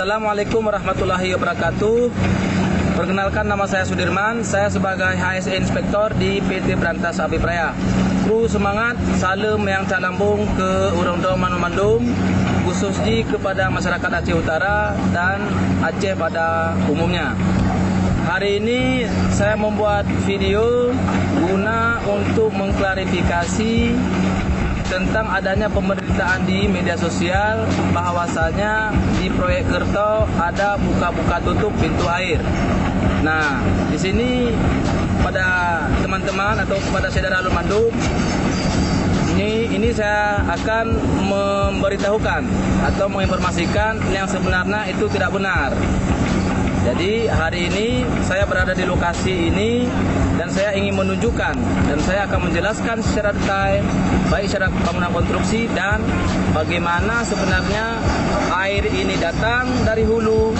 Assalamualaikum warahmatullahi wabarakatuh. Perkenalkan, nama saya Sudirman. Saya sebagai HSE Inspektor di PT Berantas Abipraya. Kru semangat, salam yang tak lambung ke urang-urang Mandum, khususnya kepada masyarakat Aceh Utara dan Aceh pada umumnya. Hari ini saya membuat video guna untuk mengklarifikasi tentang adanya pemberitaan di media sosial bahwasanya di proyek Kerto ada buka-buka tutup pintu air. Nah, di sini pada teman-teman atau kepada saudara Lumandung, ini saya akan memberitahukan atau menginformasikan yang sebenarnya itu tidak benar. Jadi hari ini saya berada di lokasi ini dan saya ingin menunjukkan dan saya akan menjelaskan secara detail baik secara bangunan konstruksi dan bagaimana sebenarnya air ini datang dari hulu,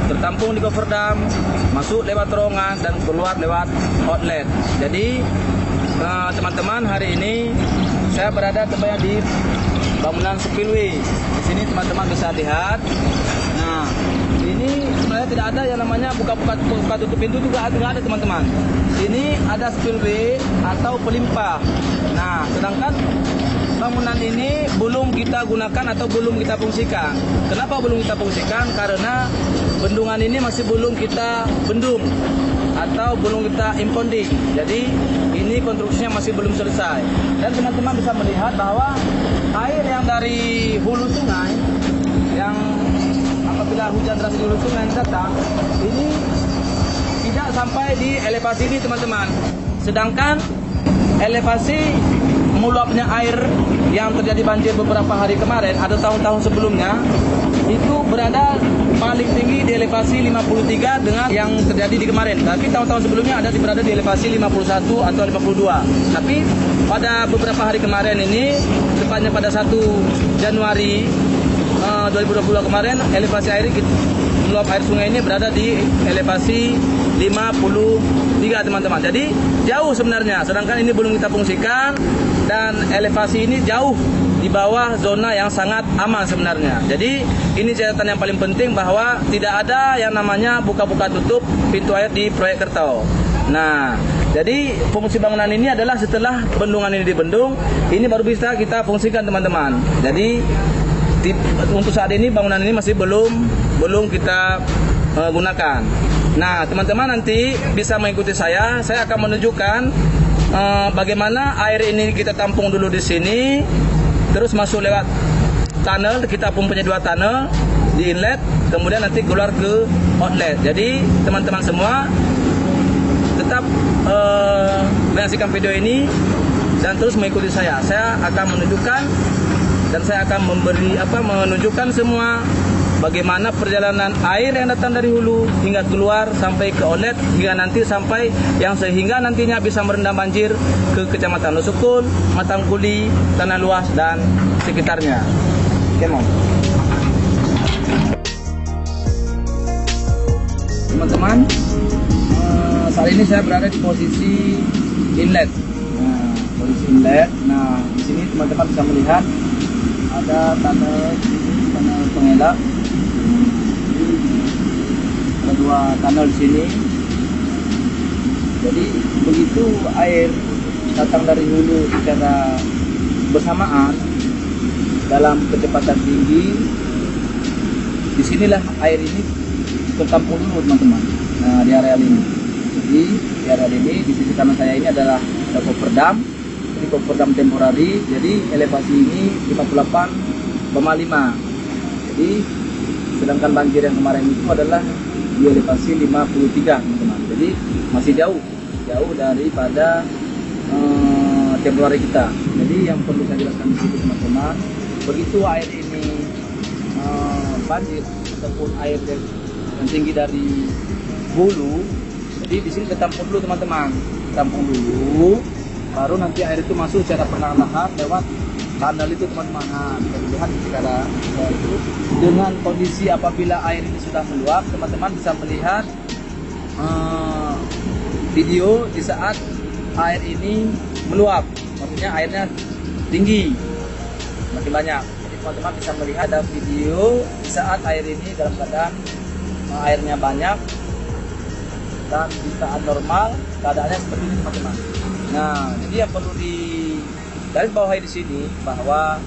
tertampung di kofferdam, masuk lewat terowongan dan keluar lewat outlet. Jadi teman-teman, hari ini saya berada tepatnya di bangunan spillway. Di sini teman-teman bisa lihat. Nah, ini sebenarnya tidak ada yang namanya buka-buka tutup pintu, juga tidak ada teman-teman. Ini ada spillway atau pelimpah. Nah, sedangkan bangunan ini belum kita gunakan atau belum kita fungsikan. Kenapa belum kita fungsikan? Karena bendungan ini masih belum kita bendung atau belum kita impounding. Jadi ini konstruksinya masih belum selesai. Dan teman-teman bisa melihat bahwa air yang dari hulu sungai, yang apabila hujan deras di hulu sungai datang, ini tidak sampai di elevasi ini teman-teman. Sedangkan elevasi meluapnya air yang terjadi banjir beberapa hari kemarin atau tahun-tahun sebelumnya itu berada paling tinggi di elevasi 53 dengan yang terjadi di kemarin. Tapi tahun-tahun sebelumnya berada di elevasi 51 atau 52. Tapi pada beberapa hari kemarin ini, tepatnya pada 1 Januari 2022 kemarin, elevasi air meluap air sungai ini berada di elevasi 53 teman-teman. Jadi jauh sebenarnya, sedangkan ini belum kita fungsikan dan elevasi ini jauh di bawah zona yang sangat aman sebenarnya. Jadi ini catatan yang paling penting bahwa tidak ada yang namanya buka-buka tutup pintu air di proyek Kerto. Nah, jadi fungsi bangunan ini adalah setelah bendungan ini dibendung, ini baru bisa kita fungsikan teman-teman. Jadi untuk saat ini bangunan ini masih belum kita gunakan. Nah, teman-teman nanti bisa mengikuti saya akan menunjukkan bagaimana air ini kita tampung dulu di sini, terus masuk lewat tunnel. Kita punya 2 tunnel di inlet, kemudian nanti keluar ke outlet. Jadi teman-teman semua tetap menyaksikan video ini dan terus mengikuti saya. Saya akan menunjukkan dan saya akan menunjukkan semua bagaimana perjalanan air yang datang dari hulu hingga keluar sampai ke outlet, hingga nanti sampai yang sehingga nantinya bisa merendam banjir ke Kecamatan Lusukun, Matangkuli, Tanah Luas dan sekitarnya. Oke, mau. Teman-teman, saat ini saya berada di posisi inlet. Posisi inlet. Nah, di sini teman-teman bisa melihat ada tunnel pengelak. Ada 2 tunnel di sini. Jadi begitu air datang dari hulu secara bersamaan dalam kecepatan tinggi, disinilah air ini tertampung dulu teman-teman. Nah, di area ini. Jadi di area ini, di sisi kanan saya ini adalah kofferdam. Ini kofferdam temporari. Jadi elevasi ini 58,5. Jadi sedangkan banjir yang kemarin itu adalah di elevasi 53 teman-teman. Jadi masih jauh daripada temporari kita. Jadi yang perlu saya jelaskan di sini teman-teman, begitu air ini banjir ataupun air yang tinggi dari hulu, jadi di sini ditampung dulu teman-teman, tampung dulu, baru nanti air itu masuk secara perlahan-lahan lewat tunnel itu teman-teman. Nah, bisa dilihat sekarang itu dengan kondisi apabila air ini sudah meluap, teman-teman bisa melihat video di saat air ini meluap, maksudnya airnya tinggi, makin banyak. Jadi teman-teman bisa melihat ada video saat air ini dalam keadaan airnya banyak dan di saat normal keadaannya seperti ini teman-teman. Nah, jadi yang perlu di garis bawahi di sini bahwa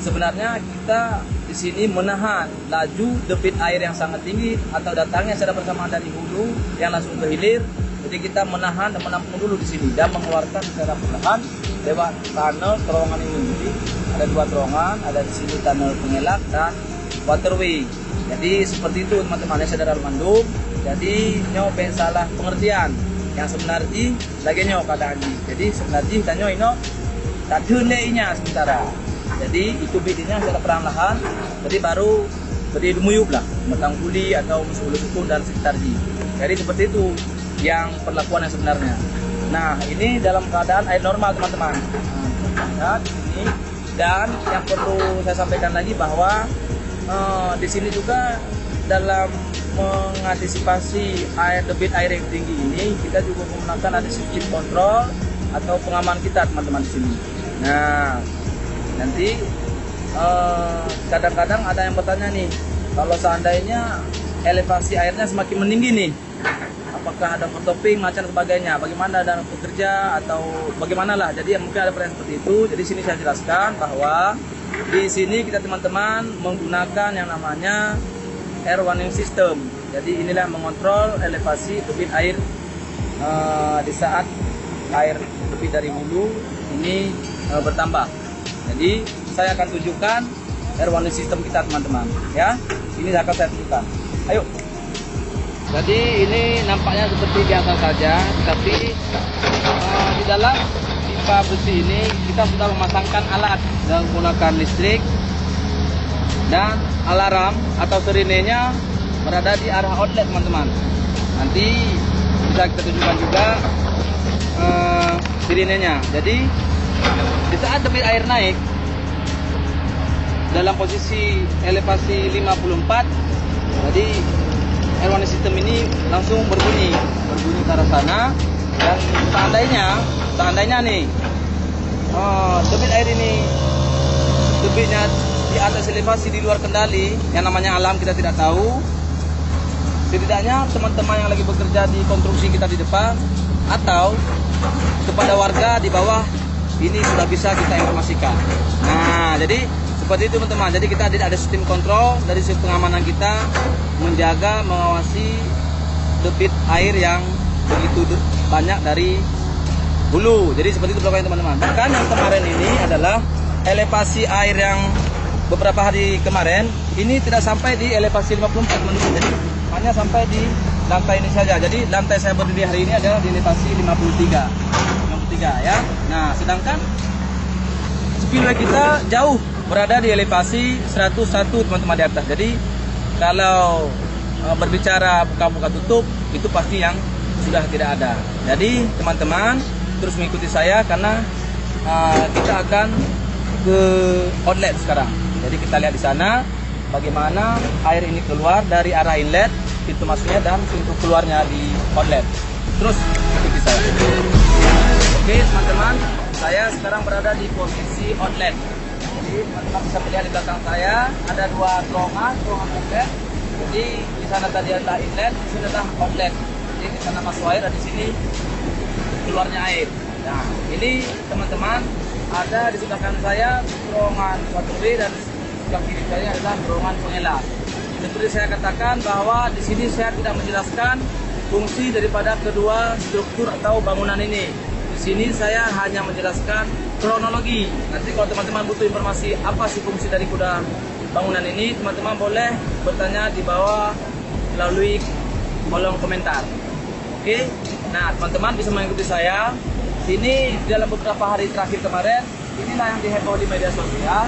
sebenarnya kita di sini menahan laju debit air yang sangat tinggi atau datangnya secara bersamaan dari hulu yang langsung ke hilir. Jadi kita menahan dan menampung dulu di sini dan mengeluarkan secara perlahan lewat tunnel terowongan ini. Jadi ada 2 terowongan, ada di sini tunnel pengelak dan waterway. Jadi seperti itu teman-teman ya saudara Mandum. Jadi nyobe salah pengertian yang sebenarnya lagi nyo keadaan ini. Jadi sebenarnya kita nyo ino tak nya sementara. Jadi itu bidinya secara perlahan, jadi baru berdiri muyub lah, metang kuli atau musuh sukun dan sekitar ji. Jadi seperti itu yang perlakuan yang sebenarnya. Nah, ini dalam keadaan air normal teman-teman. Nah, di sini dan yang perlu saya sampaikan lagi bahwa di sini juga dalam mengantisipasi debit air yang tinggi ini kita juga menggunakan ada sistem kontrol atau pengaman kita teman-teman di sini. Nah, nanti kadang-kadang ada yang bertanya nih, kalau seandainya elevasi airnya semakin meninggi nih, apakah ada overtopping macam sebagainya, bagaimana dan bekerja atau bagaimana lah. Jadi mungkin ada pertanyaan seperti itu. Jadi sini saya jelaskan bahwa di sini kita teman-teman menggunakan yang namanya air warning system. Jadi inilah yang mengontrol elevasi debit air di saat air debit dari hulu ini bertambah. Jadi saya akan tunjukkan air warning system kita teman-teman ya. Ini akan saya tunjukkan. Ayo. Jadi ini nampaknya seperti biasa saja, tapi di dalam pipa besi ini kita sudah memasangkan alat yang menggunakan listrik dan alarm atau sirenenya berada di arah outlet teman-teman. Nanti bisa kita tunjukkan juga sirenenya. Jadi di saat debit air naik dalam posisi elevasi 54, jadi air warning system ini langsung berbunyi ke arah sana. Dan seandainya nih debit air ini debitnya di atas elevasi di luar kendali, yang namanya alam kita tidak tahu, setidaknya teman-teman yang lagi bekerja di konstruksi kita di depan atau kepada warga di bawah ini sudah bisa kita informasikan. Nah, jadi seperti itu teman-teman. Jadi kita tidak ada sistem kontrol dari sisi pengamanan kita menjaga, mengawasi debit air yang begitu banyak dari hulu. Jadi seperti itu belakangnya teman-teman. Bahkan yang kemarin ini adalah elevasi air yang beberapa hari kemarin ini tidak sampai di elevasi 54 teman-teman. Jadi hanya sampai di lantai ini saja. Jadi lantai saya berdiri hari ini adalah di elevasi 53 ya. Nah, sedangkan spillway kita jauh berada di elevasi 101 teman-teman di atas. Jadi kalau berbicara buka-buka tutup itu pasti yang sudah tidak ada. Jadi teman-teman terus mengikuti saya karena kita akan ke outlet sekarang. Jadi kita lihat di sana bagaimana air ini keluar dari arah inlet, pintu masuknya dan pintu keluarnya di outlet. Terus ikuti saya. Oke teman-teman, saya sekarang berada di posisi outlet. Jadi teman-teman bisa melihat di belakang saya ada 2 terowongan outlet. Jadi di sana tadi adalah inlet, di sini adalah outlet. Jadi di sana masuk air, dan di sini keluarnya air. Nah, ini teman-teman ada di sebelah kanan saya terowongan waterway dan di sebelah kiri saya adalah terowongan pengelak. Seperti saya katakan bahwa di sini saya tidak menjelaskan fungsi daripada kedua struktur atau bangunan ini. Di sini saya hanya menjelaskan kronologi. Nanti kalau teman-teman butuh informasi apa sih fungsi dari kedua bangunan ini, teman-teman boleh bertanya di bawah melalui kolom komentar. Oke, nah teman-teman bisa mengikuti saya. Ini dalam beberapa hari terakhir kemarin, inilah yang diheboh di media sosial,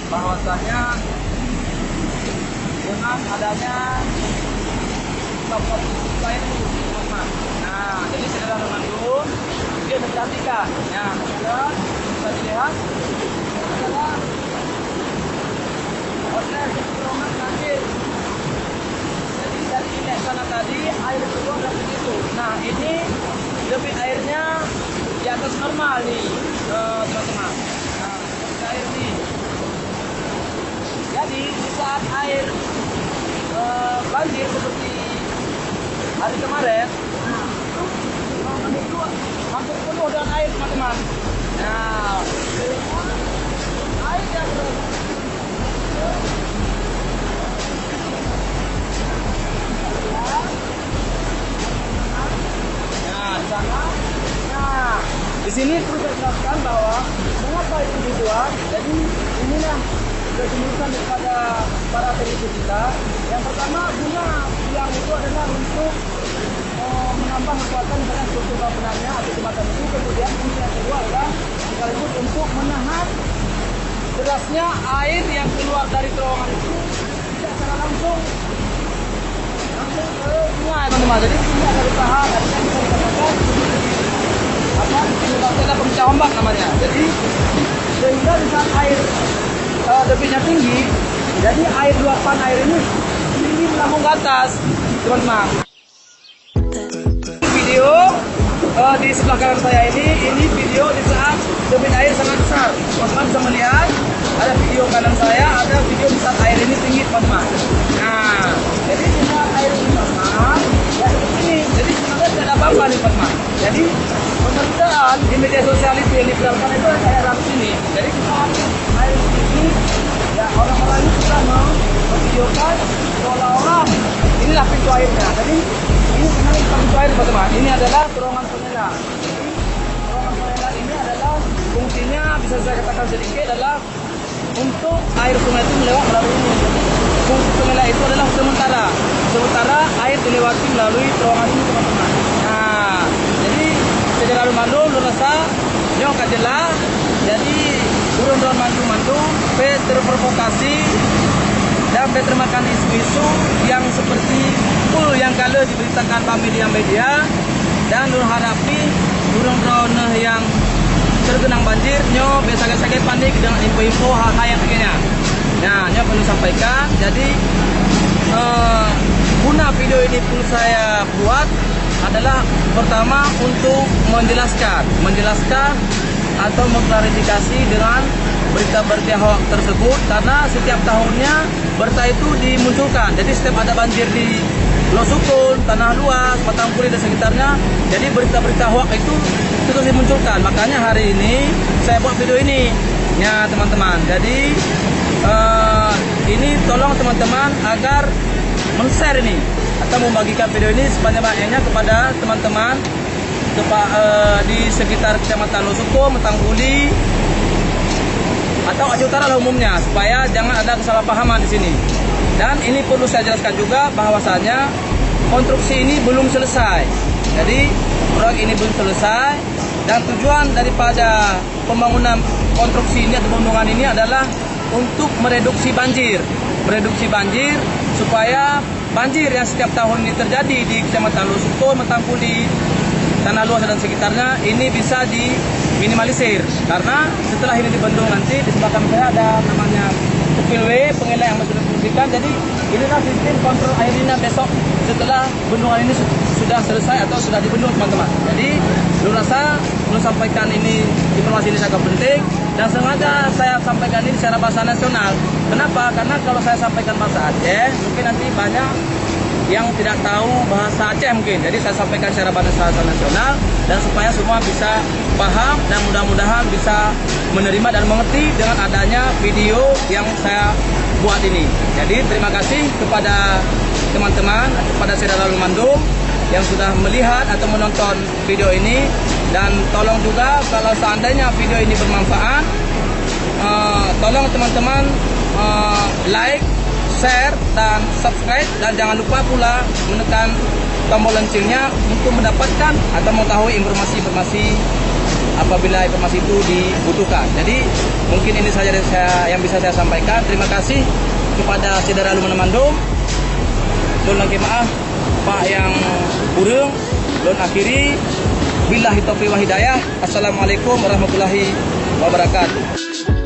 bahwasanya dengan adanya supply itu, teman-teman. Nah, jadi saudara teman-teman, dia perhatikan. Ya, bisa dilihat adalah outlet terowongan terakhir. Jadi dari inlet sana tadi air keluar dari situ. Nah, ini debit airnya di atas normal nih, teman-teman. Nah, debit air nih Jadi di saat air banjir seperti hari kemarin, terowongan itu hampir penuh dengan air, teman-teman. Nah, air yang di sini perlu saya jelaskan bahwa mengapa itu dibuat. Jadi inilah keseluruhan daripada para pengikut kita. Yang pertama, guna yang itu adalah untuk menambah kekuatan pada struktur bangunannya atau jembatan itu. Kemudian fungsi yang kedua adalah sekaligus untuk menahan derasnya air yang keluar dari terowongan itu tidak secara langsung ke sungai, teman-teman. Jadi ini ada usaha dan yang bisa dikatakan ada pemecah ombak namanya. Jadi sehingga di saat air debitnya tinggi, jadi air luapan air ini tinggi melambung ke atas, teman-teman. Video di sebelah kanan saya ini video di saat debit air sangat besar. Teman-teman bisa melihat ada video kanan saya, ada video di saat air ini tinggi, teman-teman. Nah, jadi di saat air ini teman-teman, ya seperti ini. Jadi sebenarnya tidak ada apa-apa nih, teman-teman. Jadi pemberitaan di media sosial itu yang diperlukan itu kayak ratus ini. Jadi kita air ini, ya orang-orang ini sudah memvideokan seolah-olah inilah pintu airnya. Jadi ini sebenarnya pintu air, teman-teman. Ini adalah terowongan penela. Jadi terowongan penela ini adalah fungsinya bisa saya katakan sedikit adalah untuk air sungai itu melewat melalui ini. Fungsi penela itu adalah sementara air dilewati melalui terowongan ini, teman-teman. Nah, jadi Sederhana Lumandung, Lurasa, nyok kajelah. Jadi urun-urun mandung-mandung, terprovokasi dan termakan isu-isu yang seperti yang kala diberitakan pada media-media dan nur harapi urun-urun yang tergenang banjir, nyok biasa-biasa panik dengan info-info hal-hal yang begini. Nah, nyok perlu sampaikan. Jadi guna video ini pun saya buat adalah pertama untuk menjelaskan atau mengklarifikasi dengan berita-berita hoax tersebut, karena setiap tahunnya berita itu dimunculkan. Jadi setiap ada banjir di Losukun, Tanah Luas, Patangkuri dan sekitarnya, jadi berita-berita hoax itu terus dimunculkan. Makanya hari ini saya buat video ini ya, teman-teman. Jadi ini tolong teman-teman agar men-share ini atau membagikan video ini sebanyak-banyaknya kepada teman-teman di sekitar Kecamatan Losukun, Metangkuli atau Aceh Utara lah umumnya, supaya jangan ada kesalahpahaman di sini. Dan ini perlu saya jelaskan juga bahwasanya konstruksi ini belum selesai. Jadi proyek ini belum selesai dan tujuan daripada pembangunan konstruksi ini atau bendungan ini adalah untuk mereduksi banjir supaya banjir yang setiap tahun ini terjadi di Kecamatan Losukun, Metangkuli, Tanah Luas dan sekitarnya ini bisa diminimalisir. Karena setelah ini dibendung nanti di sebelah kanan saya ada namanya spillway, pengelola yang sudah difungsikan. Jadi inilah sistem kontrol airnya besok setelah bendungan ini sudah selesai atau sudah dibendung, teman-teman. Jadi Lurasa sampaikan ini, informasi ini sangat penting dan sengaja saya sampaikan ini secara bahasa nasional. Kenapa? Karena kalau saya sampaikan bahasa Aceh mungkin nanti banyak yang tidak tahu bahasa Aceh mungkin. Jadi saya sampaikan secara bahasa nasional dan supaya semua bisa paham dan mudah-mudahan bisa menerima dan mengerti dengan adanya video yang saya buat ini. Jadi terima kasih kepada teman-teman, kepada Sederhana Lumandung yang sudah melihat atau menonton video ini, dan tolong juga kalau seandainya video ini bermanfaat, tolong teman-teman like, share dan subscribe, dan jangan lupa pula menekan tombol loncengnya untuk mendapatkan atau mengetahui informasi-informasi apabila informasi itu dibutuhkan. Jadi mungkin ini saja yang bisa saya sampaikan. Terima kasih kepada Sederhana Lumandung. Don lagi maaf Pak yang burung. Don akhiri billahi taufiq wa hidayah. Assalamualaikum warahmatullahi wabarakatuh.